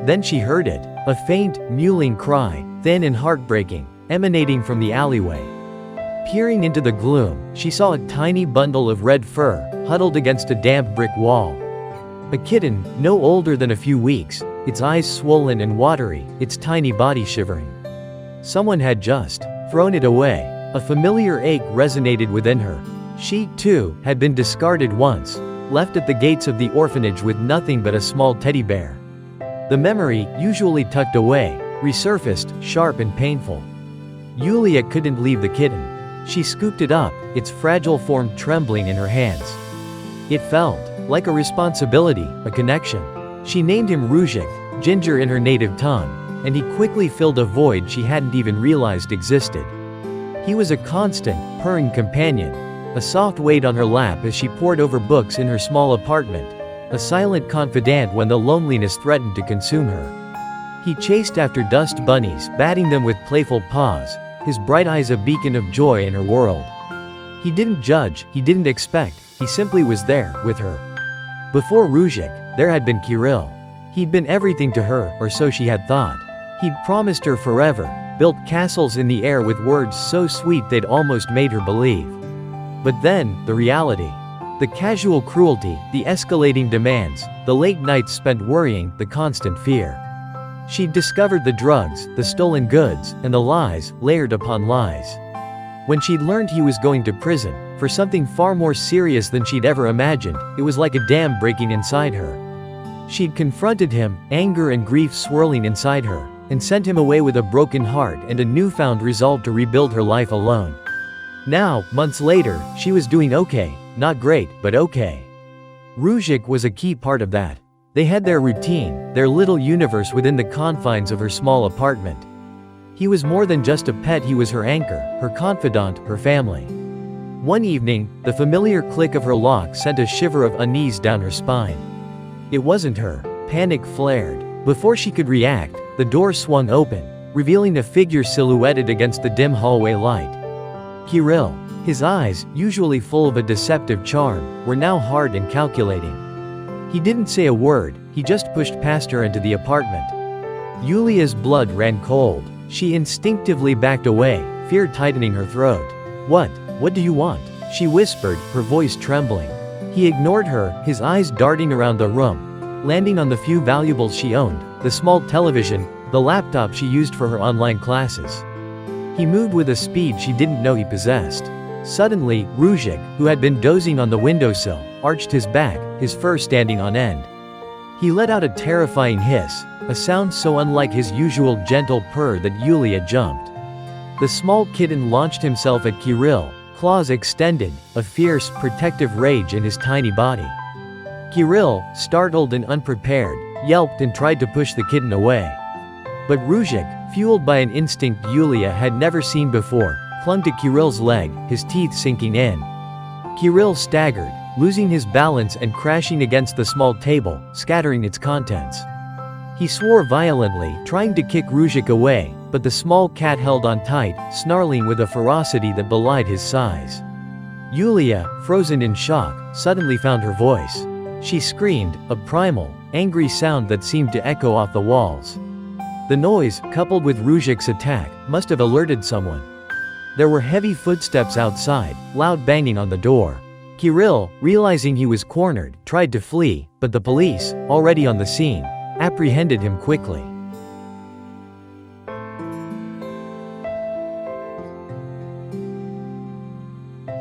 Then she heard it, a faint, mewling cry, thin and heartbreaking, emanating from the alleyway. Peering into the gloom, she saw a tiny bundle of red fur, huddled against a damp brick wall. A kitten, no older than a few weeks, its eyes swollen and watery, its tiny body shivering. Someone had just thrown it away. A familiar ache resonated within her. She, too, had been discarded once, left at the gates of the orphanage with nothing but a small teddy bear. The memory, usually tucked away, resurfaced, sharp and painful. Yulia couldn't leave the kitten. She scooped it up, its fragile form trembling in her hands. It felt like a responsibility, a connection. She named him Ruzhik, Ginger in her native tongue, and he quickly filled a void she hadn't even realized existed. He was a constant, purring companion, a soft weight on her lap as she pored over books in her small apartment, a silent confidant when the loneliness threatened to consume her. He chased after dust bunnies, batting them with playful paws, his bright eyes a beacon of joy in her world. He didn't judge, he didn't expect, he simply was there, with her. Before Ruzhik, there had been Kirill. He'd been everything to her, or so she had thought. He'd promised her forever, built castles in the air with words so sweet they'd almost made her believe. But then, the reality. The casual cruelty, the escalating demands, the late nights spent worrying, the constant fear. She'd discovered the drugs, the stolen goods, and the lies, layered upon lies. When she'd learned he was going to prison, for something far more serious than she'd ever imagined, it was like a dam breaking inside her. She'd confronted him, anger and grief swirling inside her, and sent him away with a broken heart and a newfound resolve to rebuild her life alone. Now, months later, she was doing okay, not great, but okay. Ruzhik was a key part of that. They had their routine, their little universe within the confines of her small apartment. He was more than just a pet, he was her anchor, her confidant, her family. One evening, the familiar click of her lock sent a shiver of unease down her spine. It wasn't her. Panic flared. Before she could react, the door swung open, revealing a figure silhouetted against the dim hallway light. Kirill. His eyes, usually full of a deceptive charm, were now hard and calculating. He didn't say a word, he just pushed past her into the apartment. Yulia's blood ran cold. She instinctively backed away, fear tightening her throat. What do you want?" she whispered, her voice trembling. He ignored her, his eyes darting around the room, landing on the few valuables she owned, the small television, the laptop she used for her online classes. He moved with a speed she didn't know he possessed. Suddenly, Ruzhik, who had been dozing on the windowsill, arched his back, his fur standing on end. He let out a terrifying hiss, a sound so unlike his usual gentle purr that Yulia jumped. The small kitten launched himself at Kirill, claws extended, a fierce, protective rage in his tiny body. Kirill, startled and unprepared, yelped and tried to push the kitten away. But Ruzhik, fueled by an instinct Yulia had never seen before, clung to Kirill's leg, his teeth sinking in. Kirill staggered, losing his balance and crashing against the small table, scattering its contents. He swore violently, trying to kick Ruzhik away, but the small cat held on tight, snarling with a ferocity that belied his size. Yulia, frozen in shock, suddenly found her voice. She screamed, a primal, angry sound that seemed to echo off the walls. The noise, coupled with Ruzhik's attack, must have alerted someone. There were heavy footsteps outside, loud banging on the door. Kirill, realizing he was cornered, tried to flee, but the police, already on the scene, apprehended him quickly.